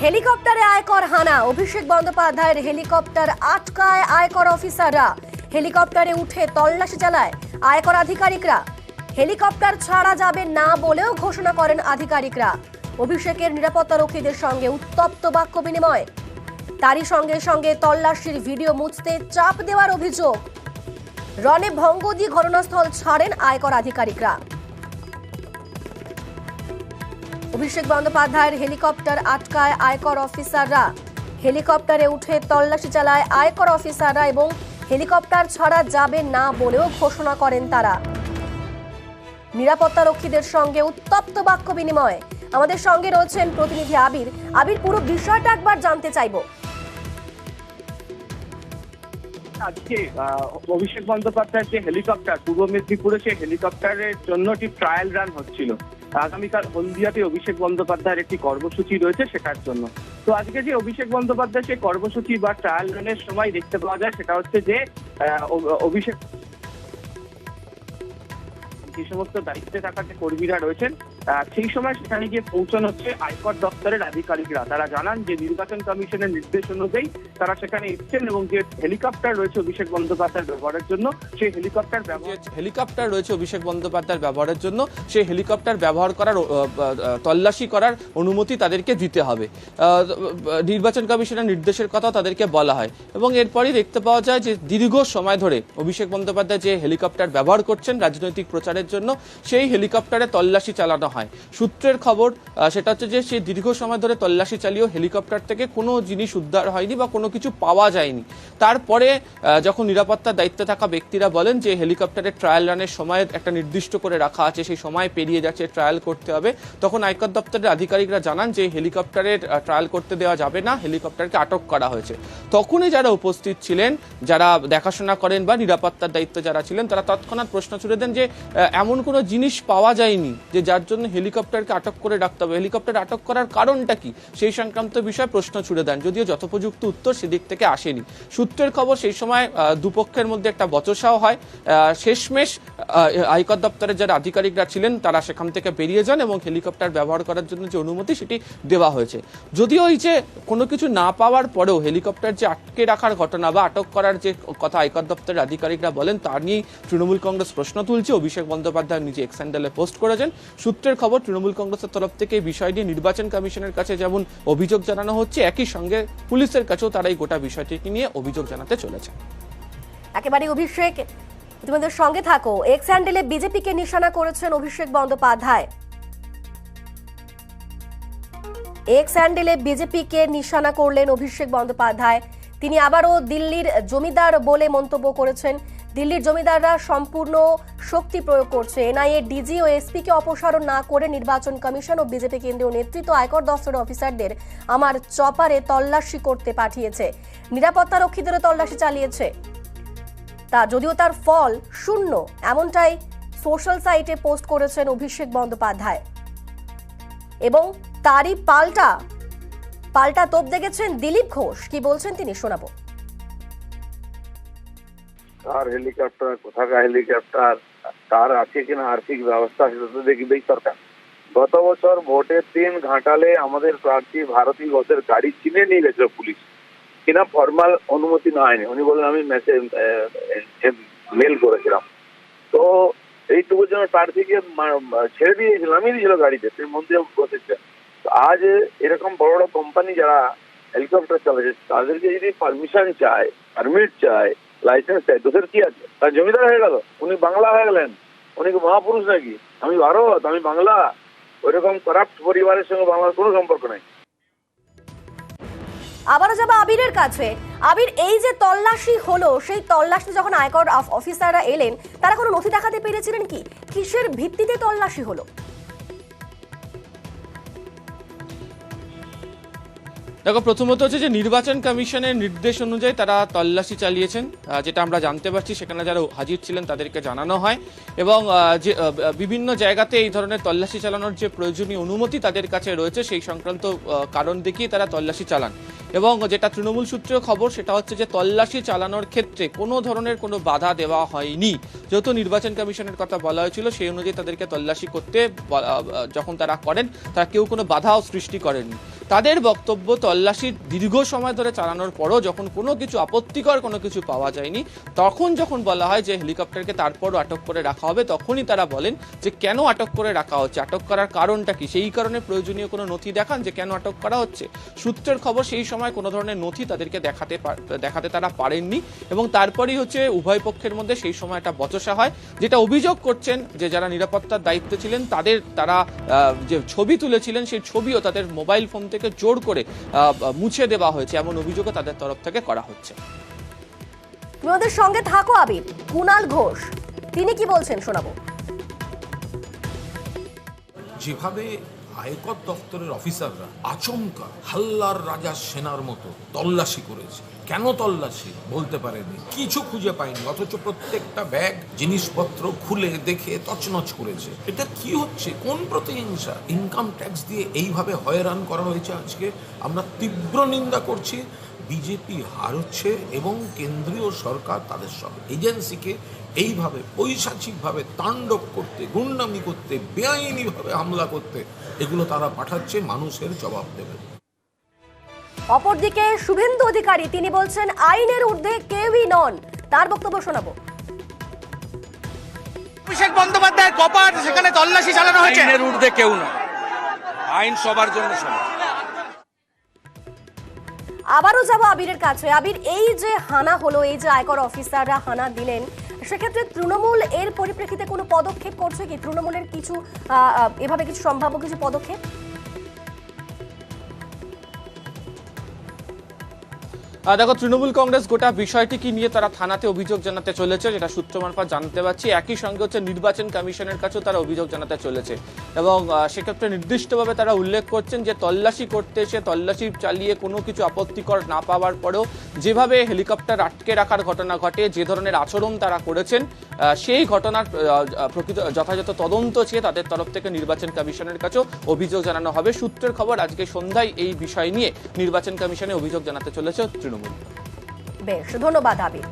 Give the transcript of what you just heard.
হেলিকপ্টারে আয়কর হানা, অভিষেক বন্দ্যোপাধ্যায়ের হেলিকপ্টার আটকায় আয়কর অফিসাররা। হেলিকপ্টারে উঠে তল্লাশি চালায় আয়কর আধিকারিকরা। হেলিকপ্টার ছাড়া যাবে না বলেও ঘোষণা করেন আধিকারিকরা। অভিষেকের নিরাপত্তারক্ষীদের সঙ্গে উত্তপ্ত বাক্য বিনিময়। তারই সঙ্গে সঙ্গে তল্লাশির ভিডিও মুছতে চাপ দেওয়ার অভিযোগ। রণে ভঙ্গ দিয়ে ঘটনাস্থল ছাড়েন আয়কর আধিকারিকরা। অভিষেক বন্দ্যোপাধ্যায়ের হেলিকপ্টার আটকায় আয়কর অফিসাররা। হেলিকপ্টারে উঠে তল্লাশি চালায় আয়কর অফিসাররা এবং হেলিকপ্টার ছাড়া যাবে না বলেও ঘোষণা করেন তারা। নিরাপত্তারক্ষীদের সঙ্গে উত্তপ্ত বাক্য বিনিময়। আমাদের সঙ্গে রয়েছেন প্রতিনিধি আবির। আবির, পুরো বিষয়টা একবার জানতে চাইবো। আজকে অভিষেক বন্দ্যোপাধ্যায়ের যে হেলিকপ্টার পূর্ব মেদিনীপুরে, সেই হেলিকপ্টারের জন্য একটি ট্রায়াল রান হচ্ছিল। আগামীকাল হলদিয়াতে অভিষেক বন্দ্যোপাধ্যায়ের একটি কর্মসূচি রয়েছে সেটার জন্য। তো আজকে যে অভিষেক বন্দ্যোপাধ্যায় সেই কর্মসূচি বা ট্রায়াল রানের সময় দেখতে পাওয়া যায় সেটা হচ্ছে যে অভিষেক যে সমস্ত দায়িত্বে থাকা যে কর্মীরা রয়েছেন সেই সময় সেখানে গিয়ে পৌঁছানো হচ্ছে আয়কর দপ্তরের আধিকারিকরা। তারা জানান যে নির্বাচন কমিশনের নির্দেশ অনুযায়ী তারা সেখানে এসছেন এবং যে হেলিকপ্টার রয়েছে অভিষেক বন্দ্যোপাধ্যায়ের ব্যবহারের জন্য, সেই হেলিকপ্টার রয়েছে অভিষেক বন্দ্যোপাধ্যায়ের ব্যবহারের জন্য সেই হেলিকপ্টার ব্যবহার করার তল্লাশি করার অনুমতি তাদেরকে দিতে হবে। নির্বাচন কমিশনের নির্দেশের কথা তাদেরকে বলা হয় এবং এরপরই দেখতে পাওয়া যায় যে দীর্ঘ সময় ধরে অভিষেক বন্দ্যোপাধ্যায় যে হেলিকপ্টার ব্যবহার করছেন রাজনৈতিক প্রচারের জন্য, সেই হেলিকপ্টারে তল্লাশি চালানো হয়। সূত্রের খবর সেটা হচ্ছে যে সেই দীর্ঘ সময় ধরে তল্লাশি চালিয়েও হেলিকপ্টার থেকে কোনো জিনিস উদ্ধার হয়নি বা কোনো কিছু পাওয়া যায়নি। তারপরে যখন নিরাপত্তার দায়িত্বে থাকা ব্যক্তিরা বলেন যে হেলিকপ্টারের ট্রায়াল রানের সময় একটা নির্দিষ্ট করে রাখা আছে, সেই সময় পেরিয়ে যাচ্ছে, ট্রায়াল করতে হবে, তখন আয়কর দপ্তরের আধিকারিকরা জানান যে হেলিকপ্টারের ট্রায়াল করতে দেওয়া যাবে না, হেলিকপ্টারকে আটক করা হয়েছে। তখনই যারা উপস্থিত ছিলেন, যারা দেখাশোনা করেন বা নিরাপত্তার দায়িত্বে যারা ছিলেন, তারা তৎক্ষণাৎ প্রশ্ন ছুড়ে দেন যে এমন কোনো জিনিস পাওয়া যায়নি যে যার জন্য হেলিকপ্টারকে আটক করে রাখতে হবে, হেলিকপ্টার আটক করার কারণটা কি সেই সংক্রান্ত বিষয়ে প্রশ্ন ছুড়ে দেন, যদিও যথোপযুক্ত উত্তর সেদিক থেকে আসেনি। সূত্রের খবর সেই সময় দুপক্ষের মধ্যে একটা বচসাও হয়। শেষমেশ আয়কর দপ্তরের যারা আধিকারিকরা ছিলেন তারা সেখান থেকে বেরিয়ে যান এবং হেলিকপ্টার ব্যবহার করার জন্য যে অনুমতি সেটি দেওয়া হয়েছে। যদিও এই যে কোনো কিছু না পাওয়ার পরেও হেলিকপ্টার যে আটকে রাখার ঘটনা বা আটক করার যে কথা আয়কর দপ্তরের আধিকারিকরা বলেন, তা নিয়েই তৃণমূল কংগ্রেস প্রশ্ন তুলছে। অভিষেক বন্দ্যোপাধ্যায় নিজে এক্স হ্যান্ডেলে পোস্ট করেছেন। সূত্রের খবর, তৃণমূল কংগ্রেসের তরফ থেকে এই বিষয় নিয়ে নির্বাচন কমিশনের কাছে যেমন অভিযোগ জানানো হচ্ছে, একই সঙ্গে পুলিশের কাছেও তারা এই গোটা বিষয়টিকে নিয়ে অভিযোগ জানাতে চলেছে। একেবারে অভিষেক, তোমাদের সঙ্গে থাকো। এক্স হ্যান্ডেলে বিজেপিকে নিশানা করেছেন অভিষেক বন্দ্যোপাধ্যায়। এক্স হ্যান্ডেলে বিজেপিকে নিশানা করলেন অভিষেক বন্দ্যোপাধ্যায়। তিনি আবারও দিল্লির জমিদার বলে মন্তব্য করেছেন। দিল্লির জমিদাররা সম্পূর্ণ শক্তি প্রয়োগ করছে। এনআইএ ডিজি ও এসপি কে অপসারণ না করে নির্বাচন কমিশন ও বিজেপি কেন্দ্রীয় নেতৃত্ব আয়কর দফতরের অফিসারদের আমার চপারে তল্লাশি করতে পাঠিয়েছে, নিরাপত্তারক্ষীদেরও তল্লাশি চালিয়েছে। যদিও তার ফল শূন্য, এমনটাই সোশ্যাল সাইটে পোস্ট করেছেন অভিষেক বন্দ্যোপাধ্যায়। এবং তারই পাল্টা তোপ দেখেছেন দিলীপ ঘোষ। কি বলছেন তিনি শোনাবো। তার হেলিকপ্টার, কোথাকার হেলিকপ্টার, তার আছে কিনা আর্থিক ব্যবস্থা, সেটা তো দেখবেই সরকার। গত বছর ভোটের দিন ঘাটালে আমাদের প্রার্থী ভারতী ঘোষের গাড়ি চিনে নিয়ে গেছিল পুলিশ, কিনা ফর্মাল অনুমতি না হয়নি। উনি বলেন আমি মেসেজ মেল করেছিলাম। তো এইটুকুর জন্য প্রার্থীকে ছেড়ে দিয়েছিল, নামিয়ে দিয়েছিল গাড়িতে, সেই মন্দিরে বসেছে। আজ এরকম বড় বড় কোম্পানি যারা হেলিকপ্টার চালাচ্ছে তাদেরকে যদি পারমিশন চায়, পারমিট চায়, লাইসেন্স চাই, দোষের কি আছে? তার জমিদার হয়ে গেল, উনি বাংলা হয়ে গেলেন, উনি কি মহাপুরুষ নাকি? আমি ভারত, আমি বাংলা। ওইরকম করাপ্ট পরিবারের সঙ্গে বাংলার কোনো সম্পর্ক নাই। আবারও যাবো আবিরের কাছে। আবির, এই যে তল্লাশি হলো, সেই তল্লাশি যখন আয়কর অফিসাররা এলেন, তারা কোনো নথি দেখাতে পেরেছিলেন কি? কিসের ভিত্তিতে তল্লাশি হলো? দেখো, প্রথমত হচ্ছে যে নির্বাচন কমিশনের নির্দেশ অনুযায়ী তারা তল্লাশি চালিয়েছেন, যেটা আমরা জানতে পারছি। সেখানে যারা হাজির ছিলেন তাদেরকে জানানো হয় এবং যে বিভিন্ন জায়গাতে এই ধরনের তল্লাশি চালানোর যে প্রয়োজনীয় অনুমতি তাদের কাছে রয়েছে, সেই সংক্রান্ত কারণ দেখিয়ে তারা তল্লাশি চালান। এবং যেটা তৃণমূল সূত্রের খবর সেটা হচ্ছে যে তল্লাশি চালানোর ক্ষেত্রে কোনো ধরনের কোনো বাধা দেওয়া হয়নি। যেহেতু নির্বাচন কমিশনের কথা বলা হয়েছিল, সেই অনুযায়ী তাদেরকে তল্লাশি করতে যখন তারা করেন, তারা কেউ কোনো বাধাও সৃষ্টি করেননি। তাদের বক্তব্য তল্লাশির দীর্ঘ সময় ধরে চালানোর পরও যখন কোনো কিছু আপত্তিকর কোনো কিছু পাওয়া যায়নি, তখন যখন বলা হয় যে হেলিকপ্টারকে তারপরও আটক করে রাখা হবে, তখনই তারা বলেন যে কেন আটক করে রাখা হচ্ছে, আটক করার কারণটা কি, সেই কারণে প্রয়োজনীয় কোনো নথি দেখান যে কেন আটক করা হচ্ছে। সূত্রের খবর সেই সময় কোনো ধরনের নথি তাদেরকে দেখাতে তারা পারেননি, এবং তারপরেই হচ্ছে উভয় পক্ষের মধ্যে সেই সময় একটা বচসা হয়। যেটা অভিযোগ করছেন যে যারা নিরাপত্তার দায়িত্বে ছিলেন তারা যে ছবি তুলেছিলেন সেই ছবিও তাদের মোবাইল ফোন থেকে জোর করে মুছে দেওয়া হয়েছে, এমন অভিযোগও তাদের তরফ থেকে করা হচ্ছে। তোমাদের সঙ্গে থাকো আবির। কুণাল ঘোষ তিনি কি বলছেন শোনাবো। যেভাবে আয়কর দপ্তরের অফিসাররা আচমকা হাল্লার রাজা সেনার মতো তল্লাশি করেছে, কেন তল্লাশি বলতে পারেনি, কিছু খুঁজে পায়নি, অথচ প্রত্যেকটা ব্যাগ জিনিসপত্র খুলে দেখে তছনছ করেছে। এটা কি হচ্ছে? কোন প্রতিহিংসা? ইনকাম ট্যাক্স দিয়ে এইভাবে হয়রান করা হয়েছে আজকে আমরা তীব্র নিন্দা করছি। বিজেপি হারছে এবং কেন্দ্রীয় সরকার তাদের সব এজেন্সিকে এইভাবে পৈশাচিকভাবে তাণ্ডব করতে, গুন্ডামি করতে, বেআইনিভাবে হামলা করতে, এগুলো তারা পাঠাচ্ছে, মানুষের জবাব দেবে। অপরদিকে শুভেন্দু অধিকারী তিনি বলছেন আইনের ঊর্ধ্বে কেউই নন, তার বক্তব্য শোনাবো। অভিষেক বন্দ্যোপাধ্যায়ের কপাট, সেখানে তল্লাশি চালানো হয়েছে। আইনের ঊর্ধ্বে কেউ নয়, আইন সবার জন্য সমান। আবারও যাবো আবিরের কাছে। আবির, এই যে হানা হলো, এই যে আয়কর অফিসাররা হানা দিলেন, সেক্ষেত্রে তৃণমূল এর পরিপ্রেক্ষিতে কোনো পদক্ষেপ করছে কি? তৃণমূলের কিছু এভাবে কিছু সম্ভাব্য কিছু পদক্ষেপ? দেখো, তৃণমূল কংগ্রেস গোটা বিষয়টিকে নিয়ে তারা থানাতে অভিযোগ জানাতে চলেছে, যেটা সূত্র মারফত জানতে পারছি। একই সঙ্গে হচ্ছে নির্বাচন কমিশনের কাছেও তারা অভিযোগ জানাতে চলেছে, এবং সেক্ষেত্রে নির্দিষ্টভাবে তারা উল্লেখ করছেন যে তল্লাশি করতে এসে তল্লাশি চালিয়ে কোনো কিছু আপত্তিকর না পাওয়ার পরেও যেভাবে হেলিকপ্টার আটকে রাখার ঘটনা ঘটে, যে ধরনের আচরণ তারা করেছেন, সেই ঘটনার প্রকৃত যথাযথ তদন্ত চেয়ে তাদের তরফ থেকে নির্বাচন কমিশনের কাছেও অভিযোগ জানানো হবে। সূত্রের খবর আজকে সন্ধ্যায় এই বিষয় নিয়ে নির্বাচন কমিশনে অভিযোগ জানাতে চলেছে তৃণমূল। বেশ, ধন্যবাদ আবির।